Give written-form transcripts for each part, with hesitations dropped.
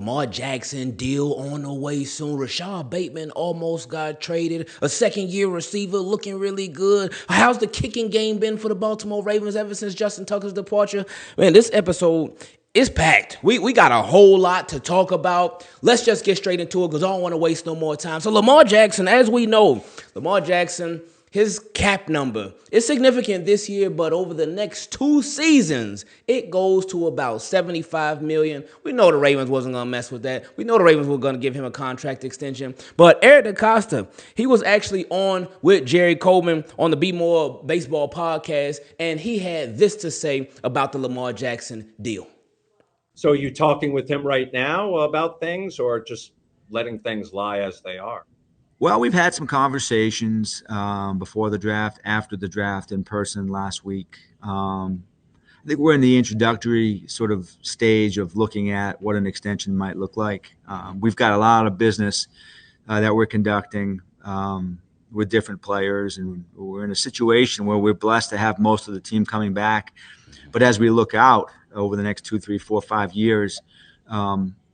Lamar Jackson deal on the way soon. Rashod Bateman almost got traded. A second-year receiver looking really good. How's the kicking game been for the Baltimore Ravens ever since Justin Tucker's departure? Man, this episode is packed. We got a whole lot to talk about. Let's just get straight into it because I don't want to waste no more time. So Lamar Jackson, as we know, Lamar Jackson, his cap number is significant this year, but over the next 2 seasons, it goes to about $75 million. We know the Ravens wasn't going to mess with that. We know the Ravens were going to give him a contract extension. But Eric DeCosta, he was actually on with Jerry Coleman on the Be More Baseball podcast, and he had this to say about the Lamar Jackson deal. So are you talking with him right now about things or just letting things lie as they are? Well, we've had some conversations before the draft, after the draft, in person last week. I think we're in the introductory sort of stage of looking at what an extension might look like. We've got a lot of business that we're conducting with different players, and we're in a situation where we're blessed to have most of the team coming back. But as we look out over the next 2, 3, 4, 5 years,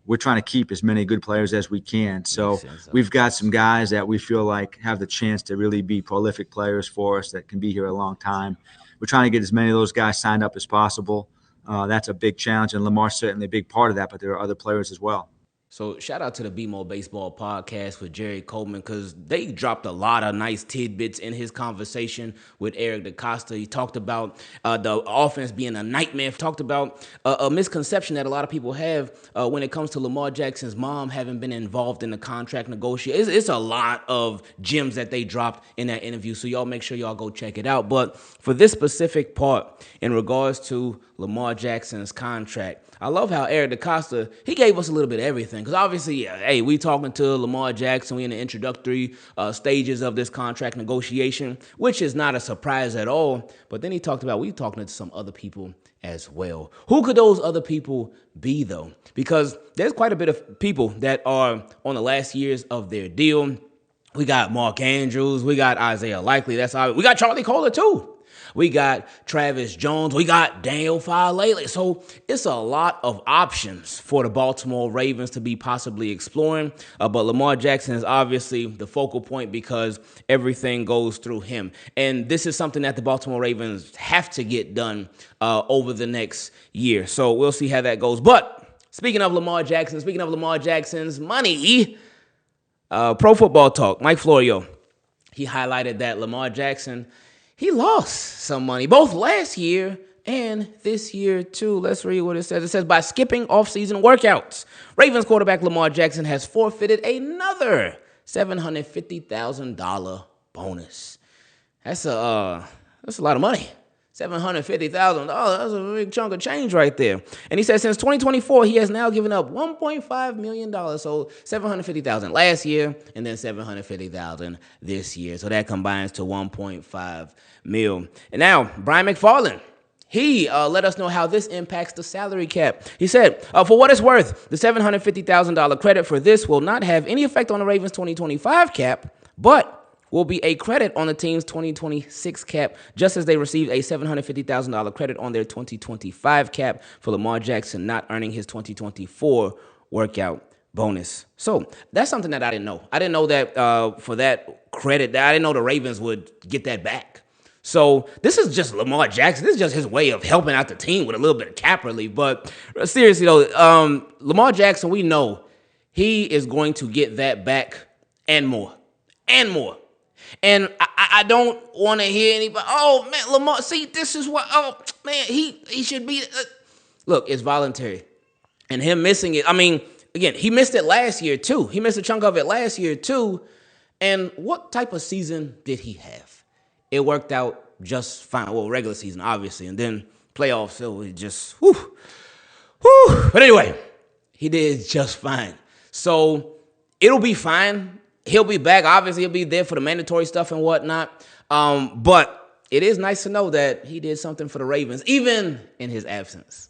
we're trying to keep as many good players as we can. So we've got some guys that we feel like have the chance to really be prolific players for us that can be here a long time. We're trying to get as many of those guys signed up as possible. That's a big challenge, and Lamar's certainly a big part of that, but there are other players as well. So shout out to the Be More Baseball podcast with Jerry Coleman because they dropped a lot of nice tidbits in his conversation with Eric DeCosta. He talked about the offense being a nightmare. Talked about a misconception that a lot of people have when it comes to Lamar Jackson's mom having been involved in the contract negotiation. It's a lot of gems that they dropped in that interview, so y'all make sure y'all go check it out. But for this specific part in regards to Lamar Jackson's contract, I love how Eric DeCosta, he gave us a little bit of everything. Because obviously, hey, we talking to Lamar Jackson. We in the introductory stages of this contract negotiation, which is not a surprise at all. But then he talked about, we talking to some other people as well. Who could those other people be, though? Because there's quite a bit of people that are on the last years of their deal. We got Mark Andrews. We got Isaiah Likely. We got Charlie Kohler, too. We got Travis Jones. We got Daniel Faalele. So it's a lot of options for the Baltimore Ravens to be possibly exploring. But Lamar Jackson is obviously the focal point because everything goes through him. And this is something that the Baltimore Ravens have to get done over the next year. So we'll see how that goes. But speaking of Lamar Jackson's money, Pro Football Talk, Mike Florio, he highlighted that Lamar Jackson, he lost some money, both last year and this year, too. Let's read what it says. It says, by skipping offseason workouts, Ravens quarterback Lamar Jackson has forfeited another $750,000 bonus. That's a lot of money. $750,000. That's a big chunk of change right there. And he says since 2024, he has now given up $1.5 million. So $750,000 last year and then $750,000 this year. So that combines to $1.5 million. And now, Brian McFarland, he let us know how this impacts the salary cap. He said, for what it's worth, the $750,000 credit for this will not have any effect on the Ravens' 2025 cap, but will be a credit on the team's 2026 cap, just as they received a $750,000 credit on their 2025 cap for Lamar Jackson not earning his 2024 workout bonus. So that's something that I didn't know. I didn't know that for that credit, I didn't know the Ravens would get that back. So this is just Lamar Jackson. This is just his way of helping out the team with a little bit of cap relief. But seriously, though, Lamar Jackson, we know he is going to get that back and more. And I don't want to hear anybody, oh, man, Lamar, see, this is what, oh, man, he should be. Look, it's voluntary. And him missing it, I mean, again, he missed it last year, too. He missed a chunk of it last year, too. And what type of season did he have? It worked out just fine. Well, regular season, obviously. And then playoffs, so it just, whew. But anyway, he did just fine. So it'll be fine. He'll be back. Obviously, he'll be there for the mandatory stuff and whatnot. But it is nice to know that he did something for the Ravens, even in his absence.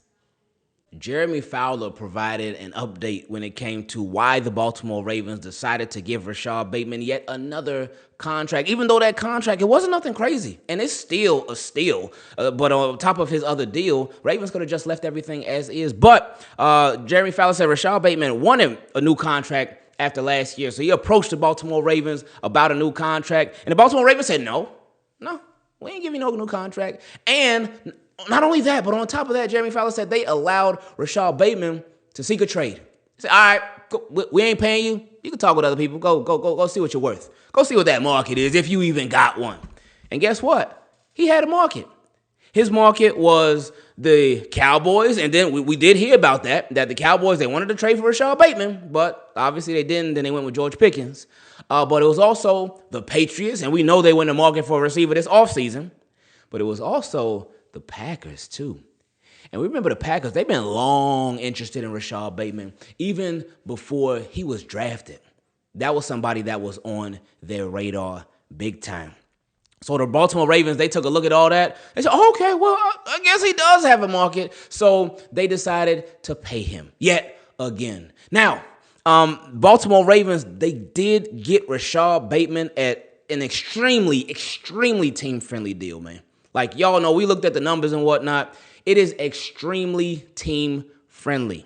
Jeremy Fowler provided an update when it came to why the Baltimore Ravens decided to give Rashod Bateman yet another contract, even though that contract, it wasn't nothing crazy. And it's still a steal. But on top of his other deal, Ravens could have just left everything as is. But Jeremy Fowler said Rashod Bateman wanted a new contract after last year. So he approached the Baltimore Ravens about a new contract. And the Baltimore Ravens said, no, we ain't giving you no new contract. And not only that, but on top of that, Jeremy Fowler said they allowed Rashod Bateman to seek a trade. He said, all right, we ain't paying you. You can talk with other people. Go see what you're worth. Go see what that market is, if you even got one. And guess what? He had a market. His market was the Cowboys, and then we did hear about that the Cowboys, they wanted to trade for Rashod Bateman, but obviously they didn't. Then they went with George Pickens. But it was also the Patriots, and we know they went to market for a receiver this offseason. But it was also the Packers, too. And we remember the Packers, they've been long interested in Rashod Bateman, even before he was drafted. That was somebody that was on their radar big time. So the Baltimore Ravens, they took a look at all that. They said, oh, okay, well, I guess he does have a market. So they decided to pay him yet again. Now, Baltimore Ravens, they did get Rashod Bateman at an extremely team-friendly deal, man. Like, y'all know, we looked at the numbers and whatnot. It is extremely team-friendly.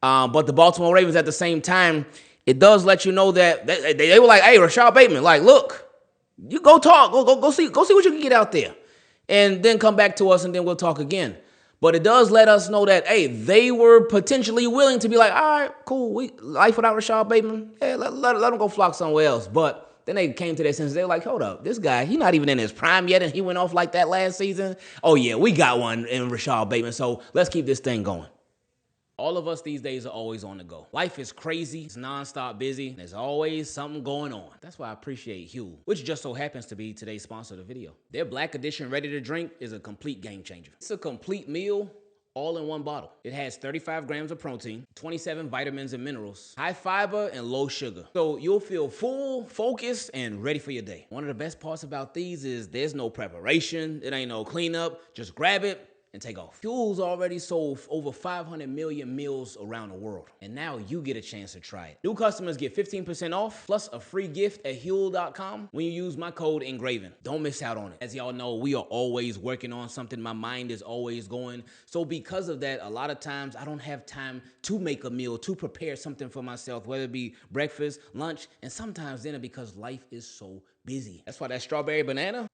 But the Baltimore Ravens, at the same time, it does let you know that they were like, hey, Rashod Bateman, like, look, you go talk, go see what you can get out there. And then come back to us, and then we'll talk again. But it does let us know that, hey, they were potentially willing to be like, all right, cool, life without Rashod Bateman, hey, let him go flock somewhere else. But then they came to their senses. They were like, hold up, this guy, he's not even in his prime yet, and he went off like that last season. Oh, yeah, we got one in Rashod Bateman, so let's keep this thing going. All of us these days are always on the go. Life is crazy. It's nonstop busy. There's always something going on. That's why I appreciate Huel, which just so happens to be today's sponsor of the video. Their Black Edition Ready to Drink is a complete game changer. It's a complete meal, all in one bottle. It has 35 grams of protein, 27 vitamins and minerals, high fiber and low sugar. So you'll feel full, focused, and ready for your day. One of the best parts about these is there's no preparation. It ain't no cleanup. Just grab it and take off. Huel's already sold over 500 million meals around the world, and now you get a chance to try it. New customers get 15% off plus a free gift at Huel.com when you use my code Ingraven. Don't miss out on it. As y'all know, we are always working on something. My mind is always going. So because of that, a lot of times I don't have time to make a meal, to prepare something for myself, whether it be breakfast, lunch, and sometimes dinner, because life is so busy. That's why that strawberry banana,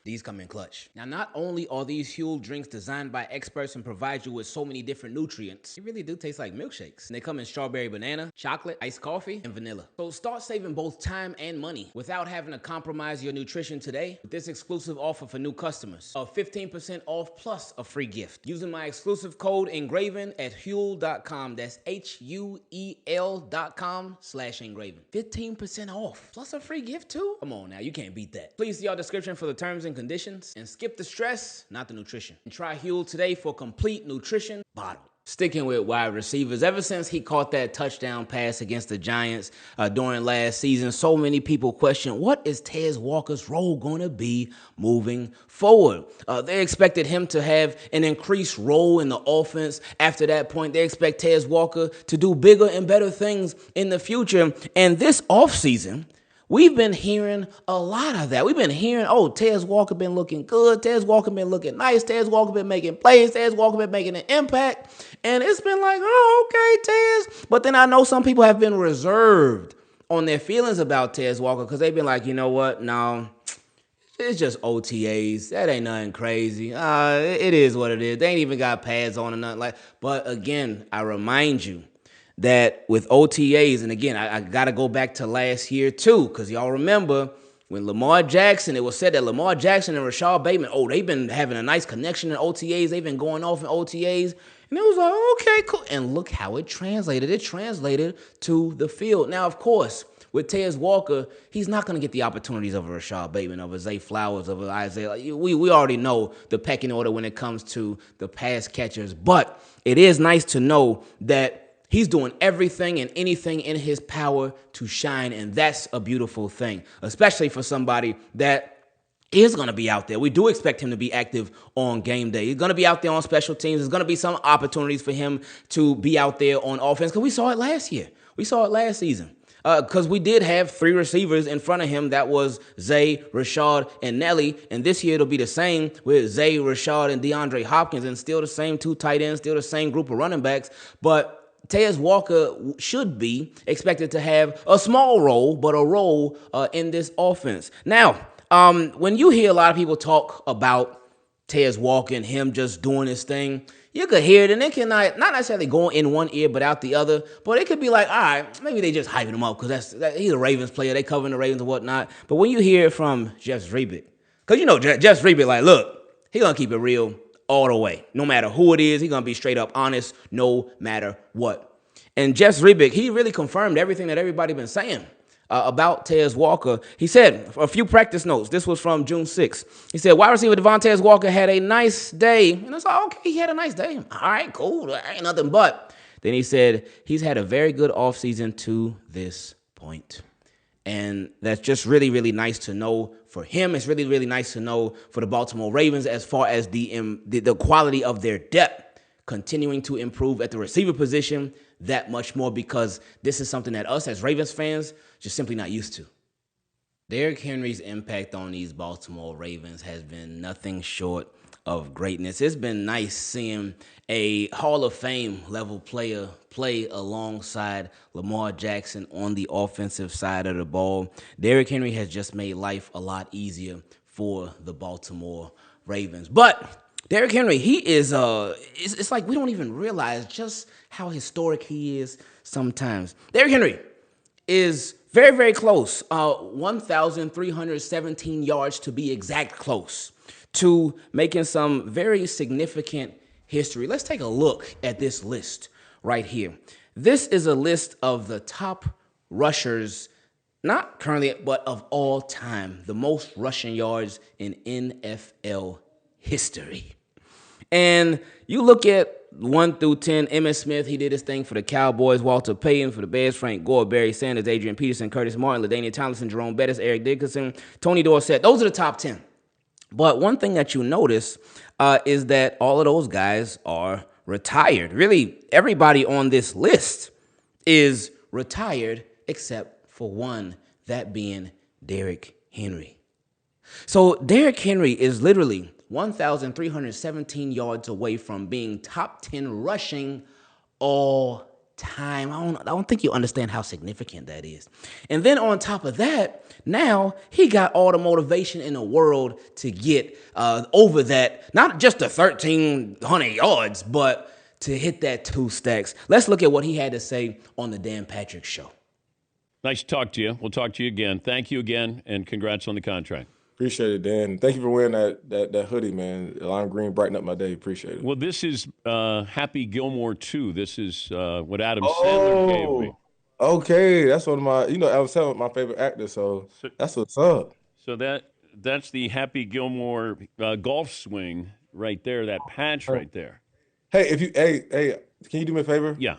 these come in clutch. Now, not only are these Huel drinks designed by experts and provide you with so many different nutrients, they really do taste like milkshakes. And they come in strawberry banana, chocolate, iced coffee, and vanilla. So start saving both time and money without having to compromise your nutrition today with this exclusive offer for new customers of 15% off plus a free gift using my exclusive code Ingraven at Huel.com. That's HUEL.com/Ingraven. 15% off plus a free gift too? Come on now, you can't beat that. Please see our description for the terms and conditions, and skip the stress, not the nutrition. And try Huel today for complete nutrition bottle. Sticking with wide receivers, ever since he caught that touchdown pass against the Giants during last season, so many people question, what is Tez Walker's role going to be moving forward? They expected him to have an increased role in the offense. After that point, they expect Tez Walker to do bigger and better things in the future. And this offseason, we've been hearing a lot of that. We've been hearing, oh, Tez Walker been looking good. Tez Walker been looking nice. Tez Walker been making plays. Tez Walker been making an impact. And it's been like, oh, okay, Tez. But then I know some people have been reserved on their feelings about Tez Walker because they've been like, you know what? No, it's just OTAs. That ain't nothing crazy. It is what it is. They ain't even got pads on or nothing like. But again, I remind you that with OTAs, and again, I got to go back to last year too, because y'all remember when Lamar Jackson, it was said that Lamar Jackson and Rashod Bateman, they've been having a nice connection in OTAs. They've been going off in OTAs. And it was like, okay, cool. And look how it translated. It translated to the field. Now, of course, with Tez Walker, he's not going to get the opportunities of a Rashod Bateman, of a Zay Flowers, of a Isaiah. We already know the pecking order when it comes to the pass catchers. But it is nice to know that he's doing everything and anything in his power to shine, and that's a beautiful thing, especially for somebody that is going to be out there. We do expect him to be active on game day. He's going to be out there on special teams. There's going to be some opportunities for him to be out there on offense because we saw it last year. We saw it last season. Because we did have 3 receivers in front of him. That was Zay, Rashod, and Nelly. And this year it'll be the same with Zay, Rashod, and DeAndre Hopkins. And still the same 2 tight ends, still the same group of running backs. But Tez Walker should be expected to have a small role, but a role in this offense. Now, when you hear a lot of people talk about Tez Walker and him just doing his thing, you could hear it, and it can not necessarily go in one ear but out the other, but it could be like, all right, maybe they just hyping him up because he's a Ravens player. They covering the Ravens and whatnot. But when you hear it from Jeff Zrebiec, because you know Jeff Zrebiec, like, look, he's going to keep it real all the way. No matter who it is, he's going to be straight up honest no matter what. And Jeff Zrebiec, he really confirmed everything that everybody been saying about Tez Walker. He said, a few practice notes. This was from June 6th. He said, wide receiver Tez Walker had a nice day. And it's like, okay, he had a nice day. All right, cool. There ain't nothing but. Then he said, he's had a very good offseason to this point. And that's just really, really nice to know for him. It's really, really nice to know for the Baltimore Ravens as far as the quality of their depth continuing to improve at the receiver position that much more, because this is something that us as Ravens fans just simply not used to. Derrick Henry's impact on these Baltimore Ravens has been nothing short of greatness. It's been nice seeing a Hall of Fame level player play alongside Lamar Jackson on the offensive side of the ball. Derrick Henry has just made life a lot easier for the Baltimore Ravens. But Derrick Henry, he is, it's like we don't even realize just how historic he is sometimes. Derrick Henry is very, very close, 1,317 yards to be exact close, to making some very significant history. Let's take a look at this list right here. This is a list of the top rushers, not currently, but of all time, the most rushing yards in NFL history. And you look at 1 through 10, Emmitt Smith, he did his thing for the Cowboys. Walter Payton for the Bears. Frank Gore, Barry Sanders, Adrian Peterson, Curtis Martin, LaDainian Tomlinson, Jerome Bettis, Eric Dickerson, Tony Dorsett. Those are the top 10. But one thing that you notice is that all of those guys are retired. Really, everybody on this list is retired except for one, that being Derrick Henry. So Derrick Henry is literally 1,317 yards away from being top 10 rushing all time. I don't think you understand how significant that is. And then on top of that, now he got all the motivation in the world to get over that, not just the 1,300 yards, but to hit that 2 stacks. Let's look at what he had to say on the Dan Patrick Show. Nice to talk to you. We'll talk to you again. Thank you again, and congrats on the contract. Appreciate it, Dan. Thank you for wearing that hoodie, man. Lime green brighten up my day. Appreciate it. Well, this is Happy Gilmore 2. This is what Adam Sandler gave me. Okay. That's one of my, Adam Sandler, my favorite actor, so that's what's up. So that's the Happy Gilmore golf swing right there, that patch right there. Hey, can you do me a favor? Yeah.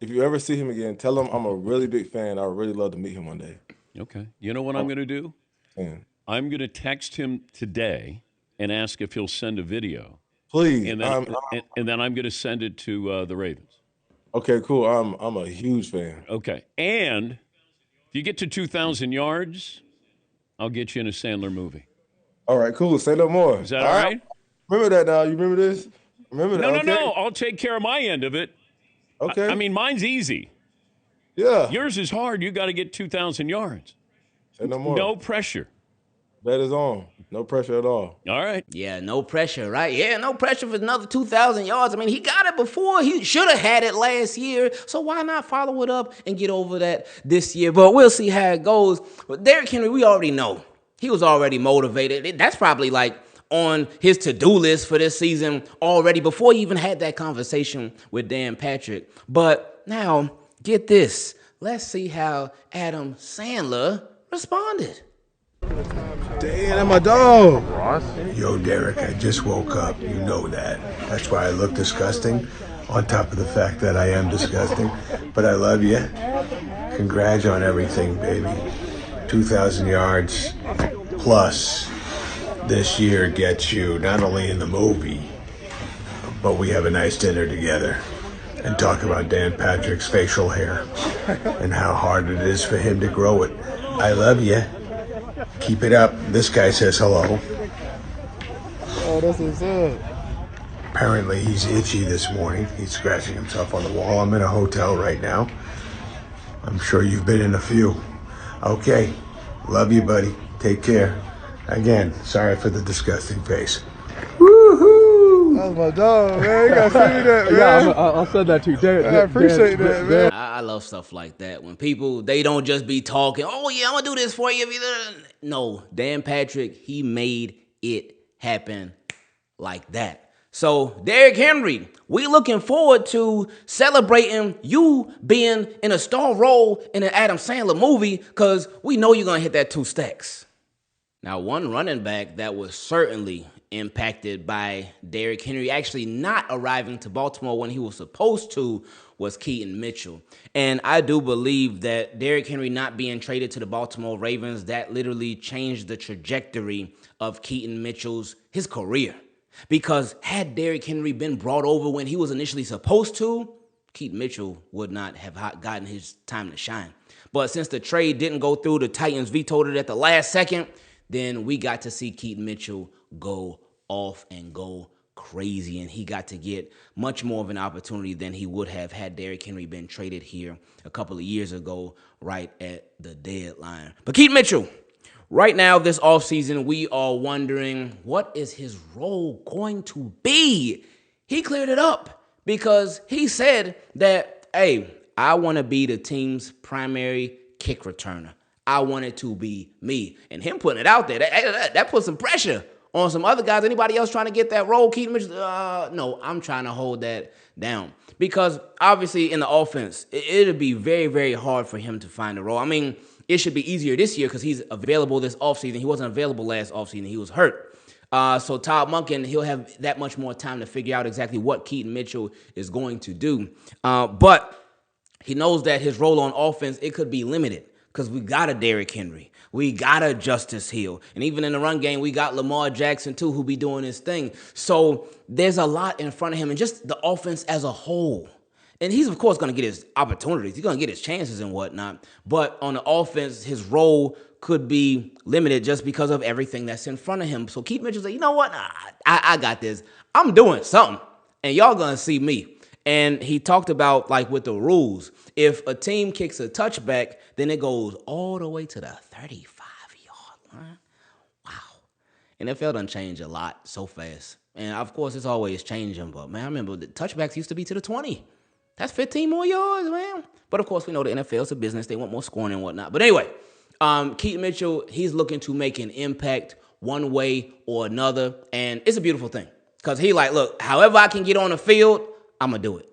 If you ever see him again, tell him I'm a really big fan. I would really love to meet him one day. Okay. You know what I'm going to do? Yeah. I'm going to text him today and ask if he'll send a video. Please. And then I'm going to send it to the Ravens. Okay, cool. I'm a huge fan. Okay. And if you get to 2,000 yards, I'll get you in a Sandler movie. All right, cool. Say no more. Is that all right? Remember that now. You remember this? Remember that? No. I'll take care of my end of it. Okay. I mean, mine's easy. Yeah. Yours is hard. You got to get 2,000 yards. Say no more. No pressure. Bet is on. No pressure at all. All right. Yeah, no pressure, right? Yeah, no pressure for another 2,000 yards. I mean, he got it before. He should have had it last year. So why not follow it up and get over that this year? But we'll see how it goes. But Derrick Henry, we already know. He was already motivated. That's probably like on his to-do list for this season already before he even had that conversation with Dan Patrick. But now, get this. Let's see how Adam Sandler responded. Damn, that's my dog. Ross? Yo, Derrick, I just woke up. You know that. That's why I look disgusting, on top of the fact that I am disgusting. But I love you. Congrats on everything, baby. 2,000 yards plus this year gets you not only in the movie, but we have a nice dinner together and talk about Dan Patrick's facial hair and how hard it is for him to grow it. I love you. Keep it up. This guy says hello. Oh, that's what's up. Apparently he's itchy this morning. He's scratching himself on the wall. I'm in a hotel right now. I'm sure you've been in a few. Okay. Love you, buddy. Take care. Again, sorry for the disgusting face. Woohoo! That's my dog, man. You gotta send me that, man. Yeah, I'll send that to you. I appreciate that, man. I love stuff like that. When people, they don't just be talking, oh yeah, I'm gonna do this for you. No, Dan Patrick, he made it happen like that. So, Derrick Henry, we looking forward to celebrating you being in a star role in an Adam Sandler movie, because we know you're gonna hit that 2 stacks. Now, one running back that was certainly impacted by Derrick Henry actually not arriving to Baltimore when he was supposed to was Keaton Mitchell. And I do believe that Derrick Henry not being traded to the Baltimore Ravens, that literally changed the trajectory of Keaton Mitchell's his career. Because had Derrick Henry been brought over when he was initially supposed to, Keaton Mitchell would not have gotten his time to shine. But since the trade didn't go through, the Titans vetoed it at the last second, then we got to see Keaton Mitchell go off and go crazy, and he got to get much more of an opportunity than he would have had Derrick Henry been traded here a couple of years ago right at the deadline. But Keaton Mitchell, right now this offseason, we are wondering, what is his role going to be? He cleared it up because he said that, hey, I want to be the team's primary kick returner. I want it to be me. And him putting it out there, that puts some pressure on some other guys. Anybody else trying to get that role? Keaton Mitchell, no, I'm trying to hold that down. Because obviously in the offense, it'll be very, very hard for him to find a role. I mean, it should be easier this year because he's available this offseason. He wasn't available last offseason. He was hurt. So Todd Monken, he'll have that much more time to figure out exactly what Keaton Mitchell is going to do. But he knows that his role on offense, it could be limited. Because we got a Derrick Henry. We got a Justice Hill. And even in the run game, we got Lamar Jackson, too, who be doing his thing. So there's a lot in front of him and just the offense as a whole. And he's, of course, going to get his opportunities. He's going to get his chances and whatnot. But on the offense, his role could be limited just because of everything that's in front of him. So Keaton Mitchell said, you know what? I got this. I'm doing something. And y'all going to see me. And he talked about, like, with the rules, if a team kicks a touchback, then it goes all the way to the 35-yard line. Wow. NFL done changed a lot so fast. And, of course, it's always changing. But, man, I remember the touchbacks used to be to the 20. That's 15 more yards, man. But, of course, we know the NFL's a business. They want more scoring and whatnot. But, anyway, Keaton Mitchell, he's looking to make an impact one way or another. And it's a beautiful thing. Because he like, look, however I can get on the field, I'm going to do it.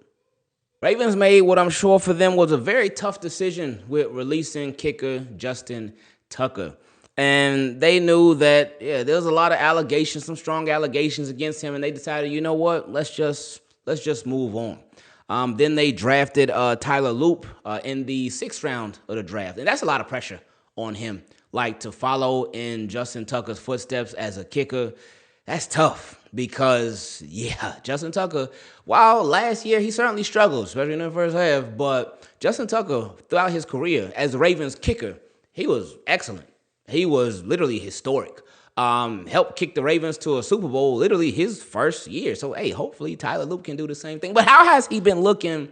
Ravens made what I'm sure for them was a very tough decision with releasing kicker Justin Tucker. And they knew that, yeah, there was a lot of allegations, some strong allegations against him, and they decided, you know what, let's just move on. Then they drafted Tyler Loop in the 6th round of the draft. And that's a lot of pressure on him. Like, to follow in Justin Tucker's footsteps as a kicker, that's tough. Because, yeah, Justin Tucker, while last year he certainly struggled, especially in the first half, but Justin Tucker, throughout his career as the Ravens kicker, he was excellent. He was literally historic. Helped kick the Ravens to a Super Bowl literally his first year. So, hey, hopefully Tyler Loop can do the same thing. But how has he been looking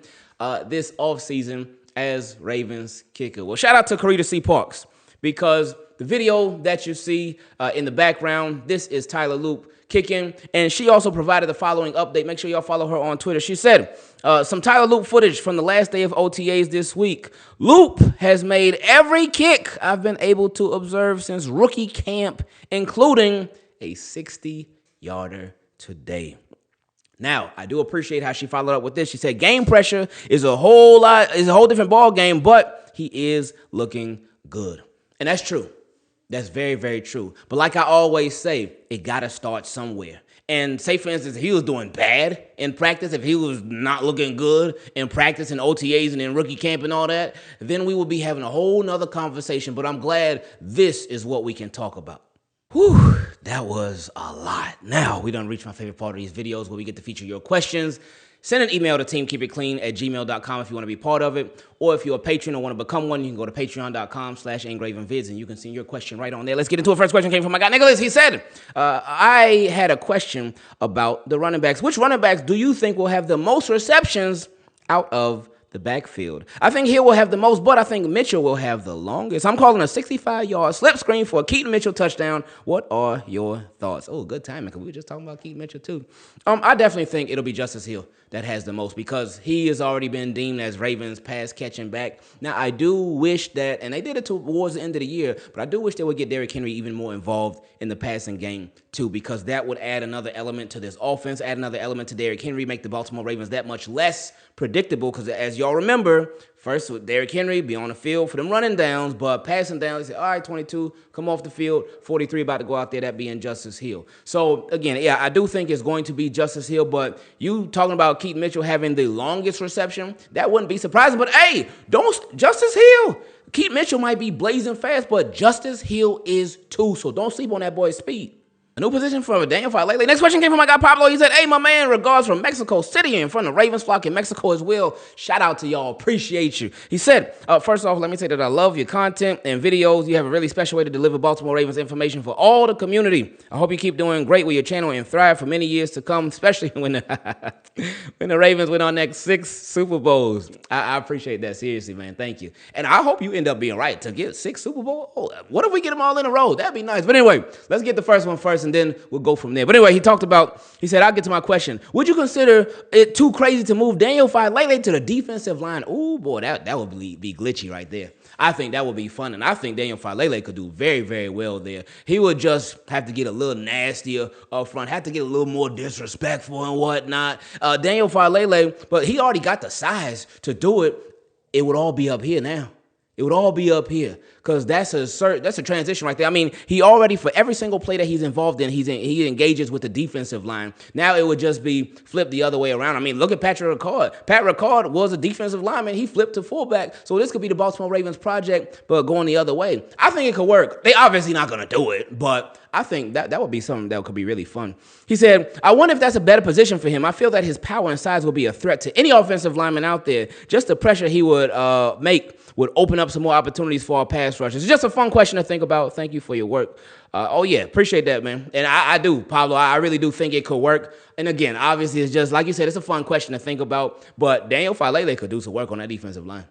this offseason as Ravens kicker? Well, shout out to Karita C. Parks, because the video that you see in the background, this is Tyler Loop kicking, and she also provided the following update. Make sure y'all follow her on Twitter. She said, some Tyler Loop footage from the last day of OTAs this week. Loop has made every kick I've been able to observe since rookie camp, including a 60-yarder today. Now, I do appreciate how she followed up with this. She said, game pressure is a whole different ball game, but he is looking good. And that's true. That's very, very true. But like I always say, it got to start somewhere. And say, for instance, if he was doing bad in practice, if he was not looking good in practice and OTAs and in rookie camp and all that, then we would be having a whole nother conversation. But I'm glad this is what we can talk about. Whew, that was a lot. Now, we done reached my favorite part of these videos where we get to feature your questions. Send an email to teamkeepitclean@gmail.com if you want to be part of it. Or if you're a patron or want to become one, you can go to patreon.com/Ingravenvids and you can send your question right on there. Let's get into it. First question came from my guy, Nicholas. He said, I had a question about the running backs. Which running backs do you think will have the most receptions out of the backfield? I think Hill will have the most, but I think Mitchell will have the longest. I'm calling a 65-yard slip screen for a Keaton Mitchell touchdown. What are your thoughts? Oh, good timing, because we were just talking about Keaton Mitchell, too. I definitely think it'll be Justice Hill that has the most because he has already been deemed as Ravens pass catching back. Now, I do wish that, and they did it towards the end of the year, but I do wish they would get Derrick Henry even more involved in the passing game, too, because that would add another element to this offense, add another element to Derrick Henry, make the Baltimore Ravens that much less predictable, because as y'all remember, first with Derrick Henry, be on the field for them running downs, but passing downs, they say, all right, 22, come off the field, 43 about to go out there, that being Justice Hill. So, again, yeah, I do think it's going to be Justice Hill, but you talking about Keaton Mitchell having the longest reception, that wouldn't be surprising, but hey, Justice Hill, Keaton Mitchell might be blazing fast, but Justice Hill is too, so don't sleep on that boy's speed. A new position for Daniel Faalele. Next question came from my guy Pablo. He said, hey, my man, regards from Mexico City and from the Ravens flock in Mexico as well. Shout out to y'all. Appreciate you. He said, first off, let me say that I love your content and videos. You have a really special way to deliver Baltimore Ravens information for all the community. I hope you keep doing great with your channel and thrive for many years to come, especially when the Ravens win our next 6 Super Bowls. I appreciate that. Seriously, man. Thank you. And I hope you end up being right to get 6 Super Bowls. Oh, what if we get them all in a row? That'd be nice. But anyway, let's get the first one first, and then we'll go from there. But anyway, he said, I'll get to my question. Would you consider it too crazy to move Daniel Faalele to the defensive line? Oh, boy, that would be glitchy right there. I think that would be fun, and I think Daniel Faalele could do very, very well there. He would just have to get a little nastier up front, have to get a little more disrespectful and whatnot. Daniel Faalele, but he already got the size to do it. It would all be up here now. It would all be up here because that's a transition right there. I mean, he already, for every single play that he's involved in, he engages with the defensive line. Now it would just be flipped the other way around. I mean, look at Patrick Ricard. Pat Ricard was a defensive lineman. He flipped to fullback. So this could be the Baltimore Ravens project, but going the other way. I think it could work. They obviously not going to do it, but I think that would be something that could be really fun. He said, I wonder if that's a better position for him. I feel that his power and size will be a threat to any offensive lineman out there. Just the pressure he would make would open up some more opportunities for our pass rushers. It's just a fun question to think about. Thank you for your work. Oh, yeah, appreciate that, man. And I do, Pablo. I really do think it could work. And again, obviously, it's just, like you said, it's a fun question to think about. But Daniel Faalele could do some work on that defensive line.